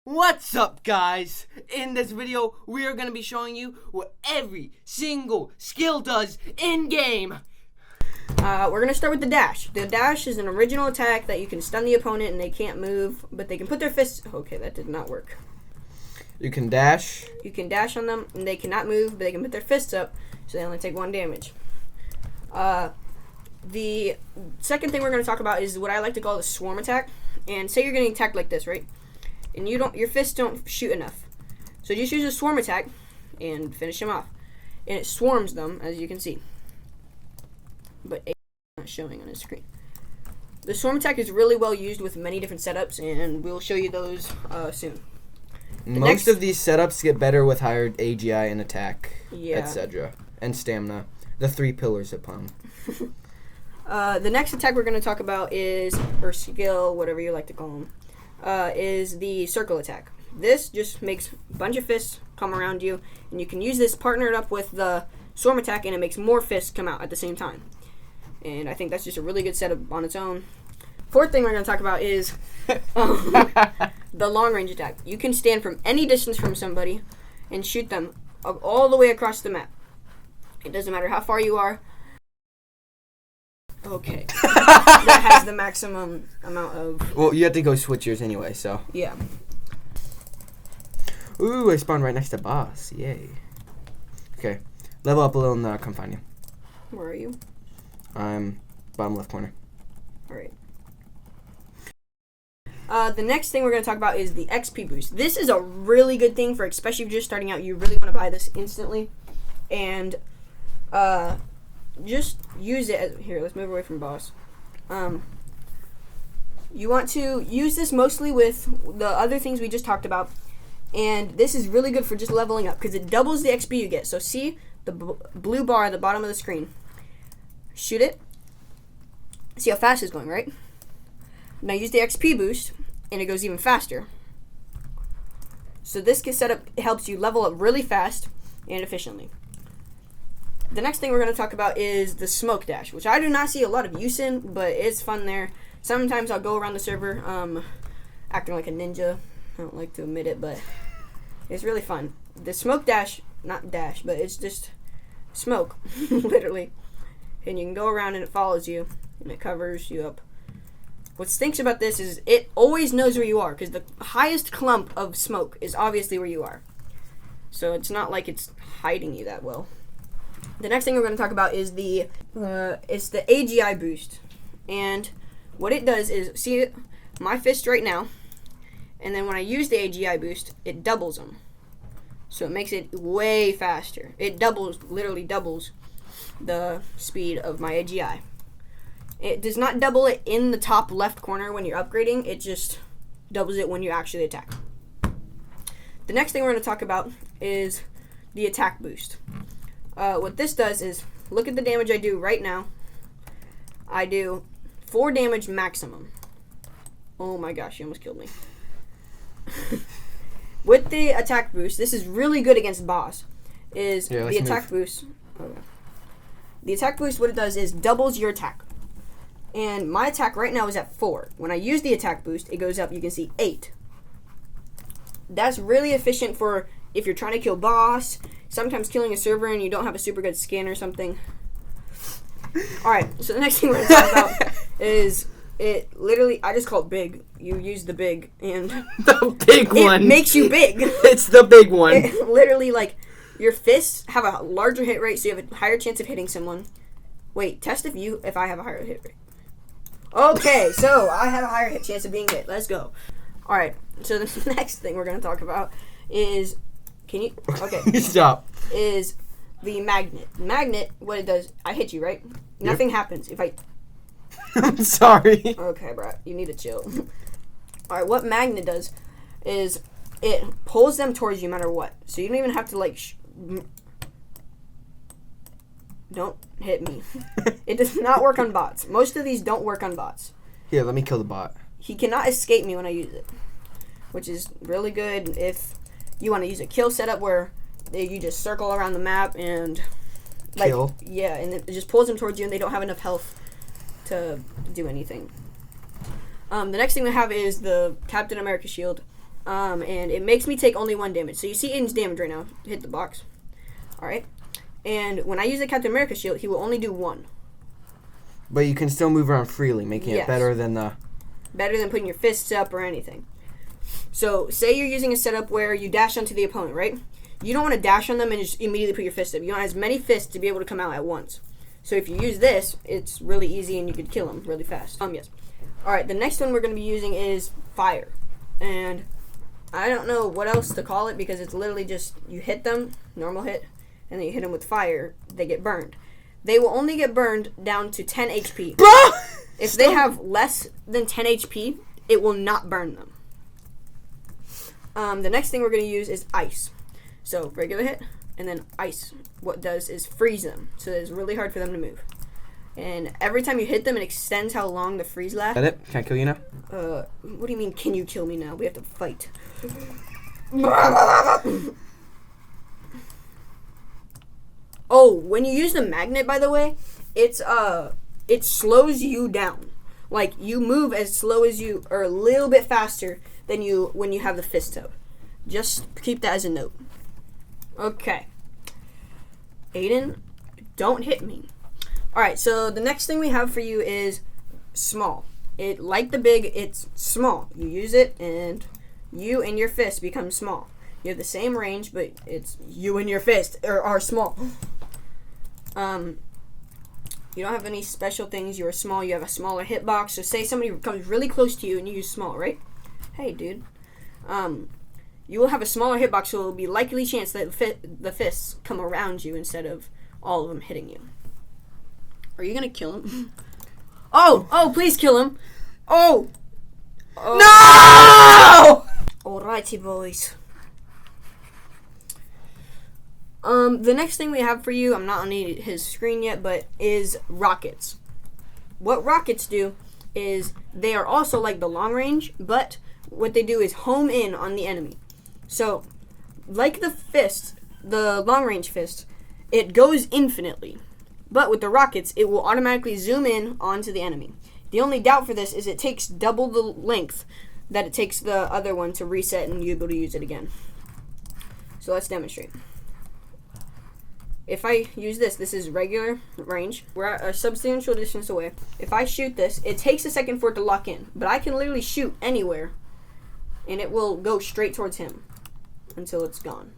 What's up, guys? In this video, we are going to be showing you what every single skill does in-game. We're going to start with the dash. The dash is an original attack that you can stun the opponent and they can't move, but they can put their fists... Okay, that did not work. You can dash. You can dash on them, and they cannot move, but they can put their fists up, so they only take 1 damage. The second thing we're going to talk about is what I like to call the swarm attack. And say you're getting attacked like this, right? And your fists don't shoot enough. So just use a swarm attack and finish them off. And it swarms them, as you can see. But it's not showing on his screen. The swarm attack is really well used with many different setups, and we'll show you those soon. Most of these setups get better with higher AGI and attack, Yeah. etc. And stamina. The 3 pillars of Pung. The next attack we're going to talk about is, or skill, whatever you like to call them, is the circle attack. This just makes a bunch of fists come around you, and you can use this partnered up with the swarm attack, and it makes more fists come out at the same time. And I think that's just a really good setup on its own. Fourth thing we're going to talk about is the long range attack. You can stand from any distance from somebody and shoot them all the way across the map. It doesn't matter how far you are. Okay. That has the maximum amount of... Well, you have to go switch yours anyway, so. Yeah. Ooh, I spawned right next to boss. Yay. Okay. Level up a little and come find you. Where are you? I'm bottom left corner. Alright. The next thing we're going to talk about is the XP boost. This is a really good thing for, especially if you're just starting out, you really want to buy this instantly. And, just use it as, here, let's move away from boss. You want to use this mostly with the other things we just talked about, and this is really good for just leveling up because it doubles the XP you get. So see the blue bar at the bottom of the screen. Shoot it. See how fast it's going, right? Now use the XP boost, and it goes even faster. So this setup helps you level up really fast and efficiently. The next thing we're going to talk about is the smoke dash, which I do not see a lot of use in, but it's fun there. Sometimes I'll go around the server acting like a ninja. I don't like to admit it, but it's really fun. The smoke dash, not dash, but it's just smoke, literally. And you can go around and it follows you, and it covers you up. What stinks about this is it always knows where you are, because the highest clump of smoke is obviously where you are. So it's not like it's hiding you that well. The next thing we're going to talk about is the AGI boost, and what it does is, see my fist right now, and then when I use the AGI boost, it doubles them, so it makes it way faster. It literally doubles the speed of my AGI. It does not double it in the top left corner when you're upgrading, it just doubles it when you actually attack. The next thing we're going to talk about is the attack boost. What this does is, look at the damage I do right now. I do 4 damage maximum. Oh my gosh, you almost killed me. With the attack boost, this is really good against boss. The attack boost, what it does is doubles your attack. And my attack right now is at 4. When I use the attack boost, it goes up, you can see 8. That's really efficient for if you're trying to kill boss, sometimes killing a server and you don't have a super good skin or something. Alright, so the next thing we're going to talk about is it literally, I just call it big. You use the big, and The big one. it makes you big. It's the big one. It literally, like, your fists have a larger hit rate, so you have a higher chance of hitting someone. Wait, test if I have a higher hit rate. Okay, so I have a higher hit chance of being hit. Let's go. Alright, so the next thing we're going to talk about is... Okay. Stop. Is the magnet. Magnet, what it does, I hit you, right? Nothing happens if I... I'm sorry. Okay, bro, you need to chill. Alright, what magnet does is it pulls them towards you no matter what. So you don't even have to, like... Don't hit me. It does not work on bots. Most of these don't work on bots. Here, let me kill the bot. He cannot escape me when I use it, which is really good if... You want to use a kill setup where you just circle around the map and kill. Yeah, and it just pulls them towards you and they don't have enough health to do anything. The next thing we have is the Captain America shield. And it makes me take only 1 damage. So you see Aiden's damage right now. Hit the box. Alright. And when I use the Captain America shield, he will only do 1. But you can still move around freely, making it better than the... Better than putting your fists up or anything. So, say you're using a setup where you dash onto the opponent, right? You don't want to dash on them and just immediately put your fist up. You want as many fists to be able to come out at once. So if you use this, it's really easy and you could kill them really fast. Yes. Alright, the next one we're going to be using is fire. And I don't know what else to call it because it's literally just you hit them, normal hit, and then you hit them with fire, they get burned. They will only get burned down to 10 HP. Bro! If they have less than 10 HP, it will not burn them. The next thing we're going to use is ice. So, regular hit, and then ice. What it does is freeze them, so it's really hard for them to move. And every time you hit them, it extends how long the freeze lasts. Is that it? Can I kill you now? What do you mean, can you kill me now? We have to fight. Oh, when you use the magnet, by the way, it slows you down. Like, you move as slow as you, or a little bit faster than you when you have the fist up. Just keep that as a note. Okay. Aiden, don't hit me. Alright, so the next thing we have for you is small. Like the big, it's small. You use it, and you and your fist become small. You have the same range, but it's you and your fist are small. You don't have any special things. You're small. You have a smaller hitbox. So say somebody comes really close to you and you use small, right? Hey, dude. You will have a smaller hitbox, so it will be likely chance that the fists come around you instead of all of them hitting you. Are you gonna kill him? Oh, please kill him. Oh. No! Alrighty, boys. The next thing we have for you, I'm not on his screen yet, but is rockets. What rockets do is they are also like the long range, but what they do is home in on the enemy. So, like the fist, the long range fist, it goes infinitely. But with the rockets, it will automatically zoom in onto the enemy. The only doubt for this is it takes double the length that it takes the other one to reset and you're able to use it again. So let's demonstrate. If I use this is regular range. We're at a substantial distance away. If I shoot this, it takes a second for it to lock in. But I can literally shoot anywhere, and it will go straight towards him until it's gone.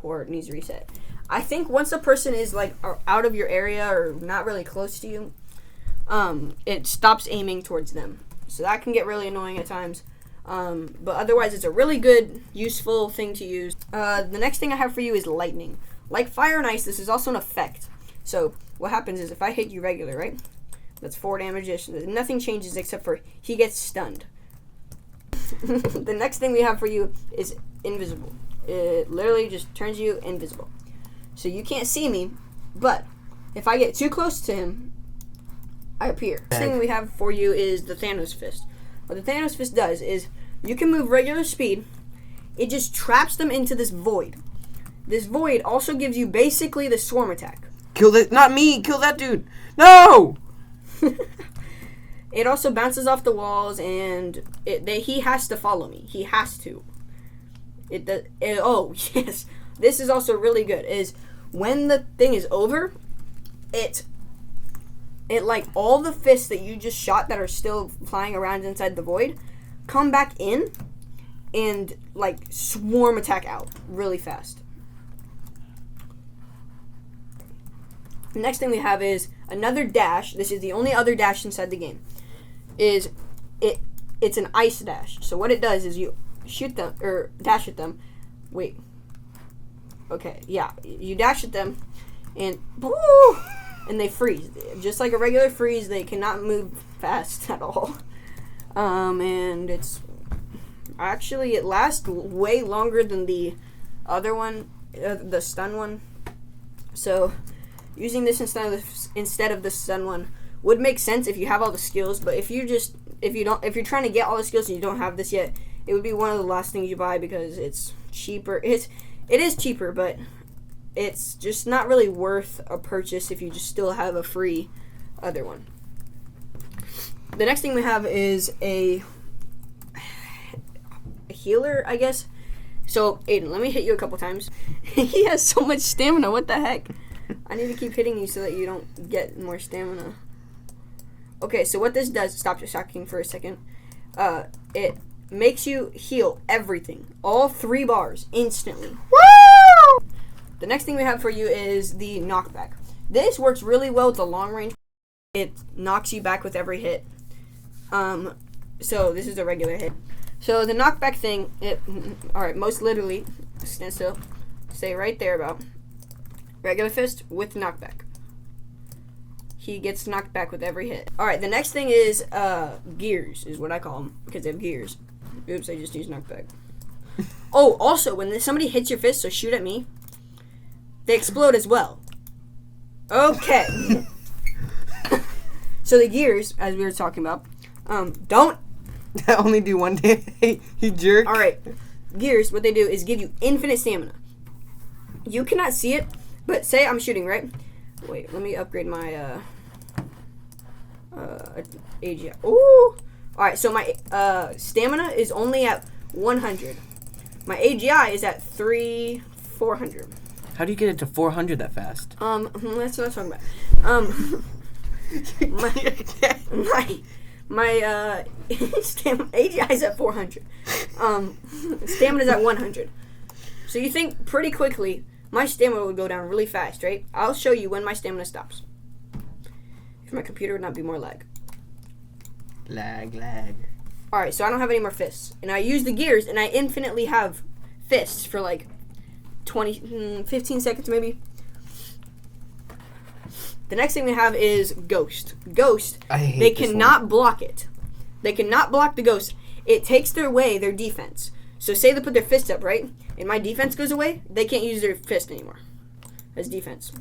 Or it needs to reset. I think once a person is like out of your area or not really close to you, it stops aiming towards them. So that can get really annoying at times. But otherwise, it's a really good, useful thing to use. The next thing I have for you is lightning. Like fire and ice, this is also an effect. So what happens is if I hit you regular, right? That's 4 damage. Nothing changes except for he gets stunned. The next thing we have for you is invisible. It literally just turns you invisible. So you can't see me, but if I get too close to him, I appear. The next thing we have for you is the Thanos fist. What the Thanos fist does is you can move regular speed. It just traps them into this void. This void also gives you basically the swarm attack. Kill that, not me, kill that dude. No! It also bounces off the walls, and he has to follow me. He has to. Oh, yes. This is also really good, is when the thing is over, it like all the fists that you just shot that are still flying around inside the void come back in and like swarm attack out really fast. The next thing we have is another dash. This is the only other dash inside the game. It's an ice dash. So what it does is you shoot them or dash at them. Wait. Okay, yeah. You dash at them and woo! And they freeze. Just like a regular freeze, they cannot move fast at all. And it lasts way longer than the other one, the stun one. So, using this instead of the stun one would make sense if you have all the skills. But if you're trying to get all the skills and you don't have this yet, it would be one of the last things you buy because it's cheaper. It is cheaper, but it's just not really worth a purchase if you just still have a free other one. The next thing we have is healer, I guess. So, Aiden, let me hit you a couple times. He has so much stamina. What the heck? I need to keep hitting you so that you don't get more stamina. Okay, so what this does, stop your shocking for a second. It makes you heal everything. All 3 bars instantly. Woo! The next thing we have for you is the knockback. This works really well with the long range. It knocks you back with every hit. So this is a regular hit. So the knockback thing, alright, most literally, stand still, stay right there about. Regular fist with knockback. He gets knocked back with every hit. Alright, the next thing is gears, is what I call them, because they have gears. Oops, I just used knockback. Oh, also, when somebody hits your fist, so shoot at me, they explode as well. Okay. So the gears, as we were talking about, don't... I only do 1 damage. You jerk. Alright, gears, what they do is give you infinite stamina. You cannot see it, but say I'm shooting, right? Wait, let me upgrade my AGI. Ooh! Alright, so my stamina is only at 100. My AGI is at 400. How do you get it to 400 that fast? That's what I'm talking about. My AGI is at 400. Stamina is at 100. So you think pretty quickly my stamina would go down really fast, right? I'll show you when my stamina stops. If my computer would not be more lag. Lag. Alright, so I don't have any more fists. And I use the gears, and I infinitely have fists for like 15 seconds maybe. The next thing we have is Ghost. Ghost, they cannot block it. They cannot block the Ghost. It takes away their defense. So say they put their fist up, right? And my defense goes away, they can't use their fist anymore as defense.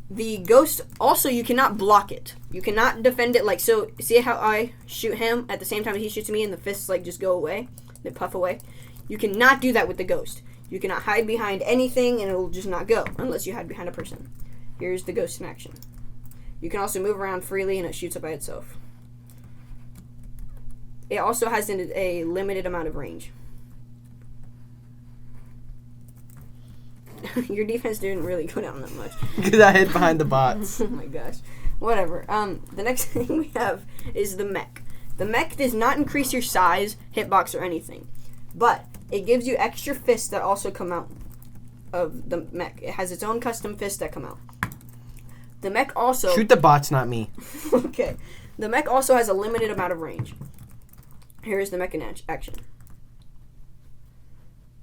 The Ghost, also, you cannot block it. You cannot defend it. Like, so see how I shoot him at the same time he shoots me and the fists like just go away? They puff away. You cannot do that with the Ghost. You cannot hide behind anything and it will just not go unless you hide behind a person. Here's the Ghost in action. You can also move around freely and it shoots up by itself. It also has a limited amount of range. Your defense didn't really go down that much. Because I hid behind the bots. Oh my gosh. Whatever. The next thing we have is the Mech. The Mech does not increase your size, hitbox, or anything. But it gives you extra fists that also come out of the Mech. It has its own custom fists that come out. The Mech also... Shoot the bots, not me. Okay. The Mech also has a limited amount of range. Here's the Mech in action.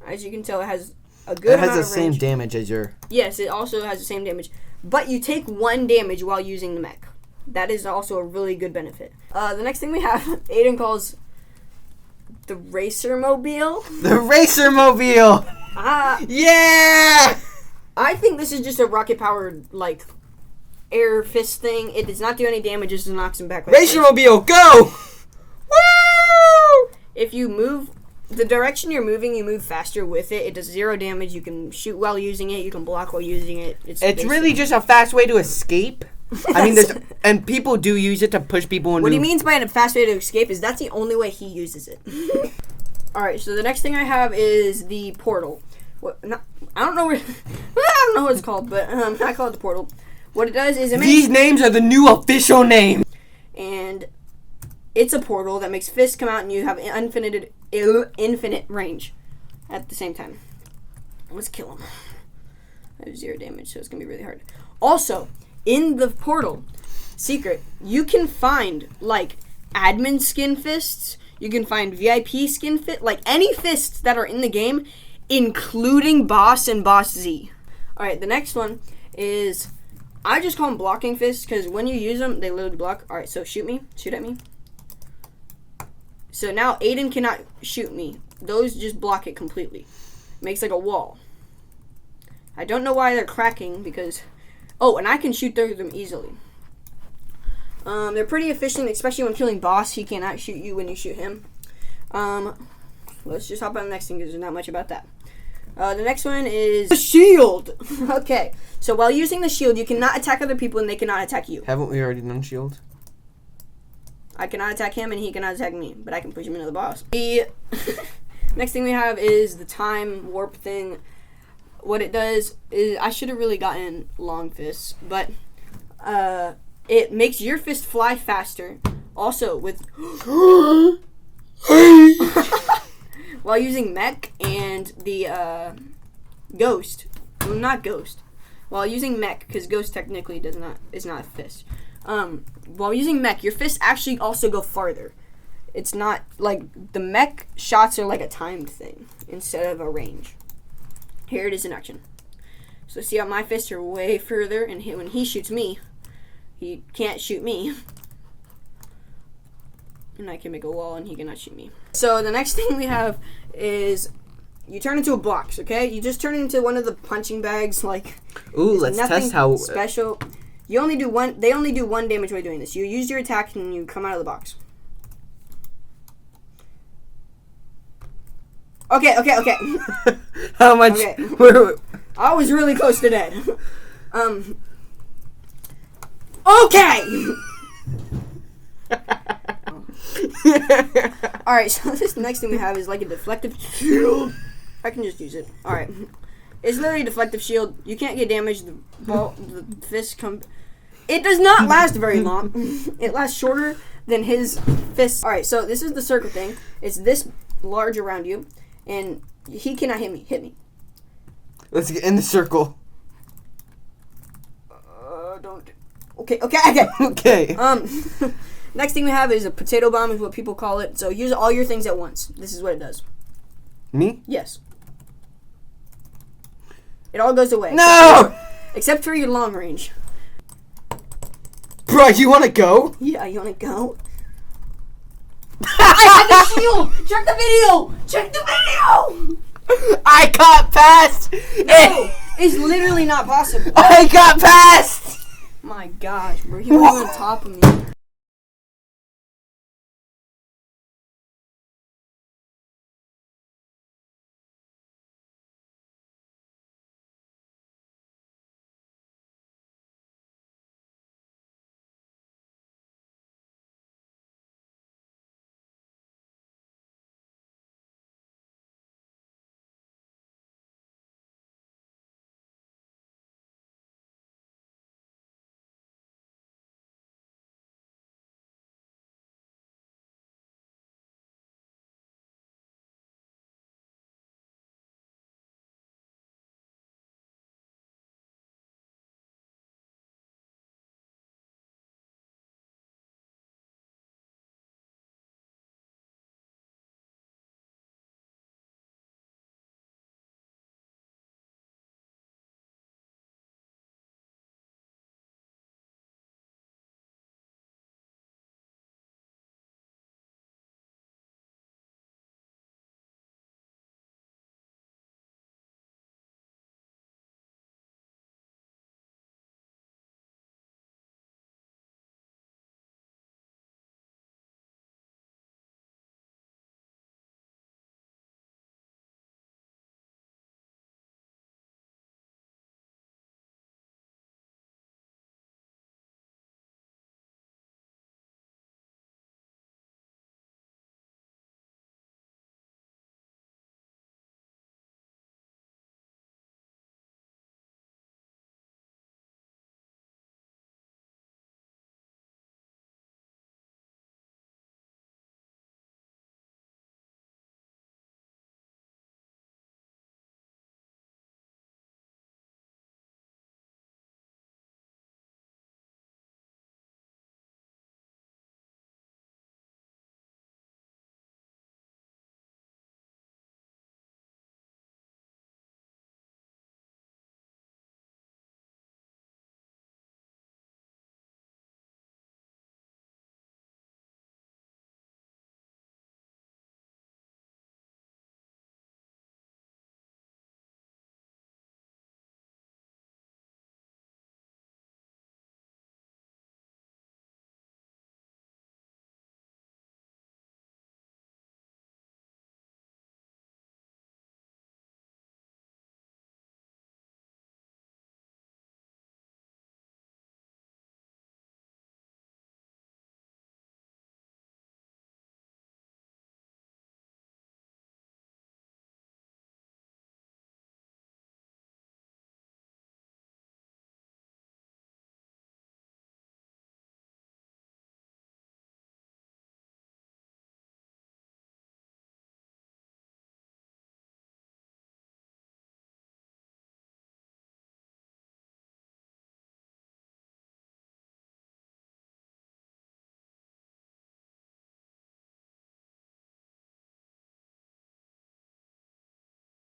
As you can tell, it has a good amount of range. It has the same damage as your... Yes, it also has the same damage. But you take 1 damage while using the Mech. That is also a really good benefit. The next thing we have, Aiden calls the Racer Mobile. The Racer Mobile! Yeah! I think this is just a rocket-powered, like, air fist thing. It does not do any damage, it just knocks him back. Racer Mobile, go! Woo! If you move the direction you're moving, you move faster with it. It does 0 damage. You can shoot while using it. You can block while using it. It's really just a fast way to escape. I mean, and people do use it to push people into... What he means by a fast way to escape is that's the only way he uses it. Alright, so the next thing I have is the portal. I don't know what it's called, but I call it the portal. What it does is it makes... These names are the new official name. And it's a portal that makes fists come out and you have infinite range at the same time. Let's kill him. I have 0 damage, so it's going to be really hard. Also, in the portal secret, you can find, like, admin skin fists. You can find VIP skin fit, like, any fists that are in the game, including Boss and Boss Z. Alright, the next one is... I just call them blocking fists because when you use them, they literally block. Alright, so shoot at me. So now Aiden cannot shoot me. Those just block it completely. Makes like a wall. I don't know why they're cracking because... Oh, and I can shoot through them easily. They're pretty efficient, especially when killing Boss. He cannot shoot you when you shoot him. Let's just hop on the next thing because there's not much about that. The next one is the shield. Okay, so while using the shield, you cannot attack other people and they cannot attack you. Haven't we already done shield? I cannot attack him, and he cannot attack me, but I can push him into the boss. The next thing we have is the time warp thing. What it does is, I should have really gotten long fists, but it makes your fist fly faster. Also, with while using Mech and the Ghost, well, not Ghost. While using Mech, because Ghost technically is not a fist. While using Mech, your fists actually also go farther. It's not like the Mech shots are like a timed thing instead of a range. Here it is in action. So see how my fists are way further, and when he shoots me, he can't shoot me. And I can make a wall, and he cannot shoot me. So the next thing we have is you turn into a box, okay? You just turn into one of the punching bags, like. Ooh, let's test how special. You only do one. They only do one damage by doing this. You use your attack, and you come out of the box. Okay. how much. Okay. I was really close to dead. Okay. Alright, so this next thing we have is like a deflective shield. I can just use it. Alright. It's literally a deflective shield. You can't get damaged. The fist come. It does not last very long. It lasts shorter than his fist. Alright, so this is the circle thing. It's this large around you, and he cannot hit me. Hit me. Let's get in the circle. Don't. Okay. Next thing we have is a potato bomb, is what people call it. So use all your things at once. This is what it does. Me? Yes. It all goes away. No! Except for your long range. Bro, you wanna go? Yeah, you wanna go? I had the shield! Check the video! Check the video! I got past! No! It's literally not possible. I got past! My gosh, bro. He was on top of me.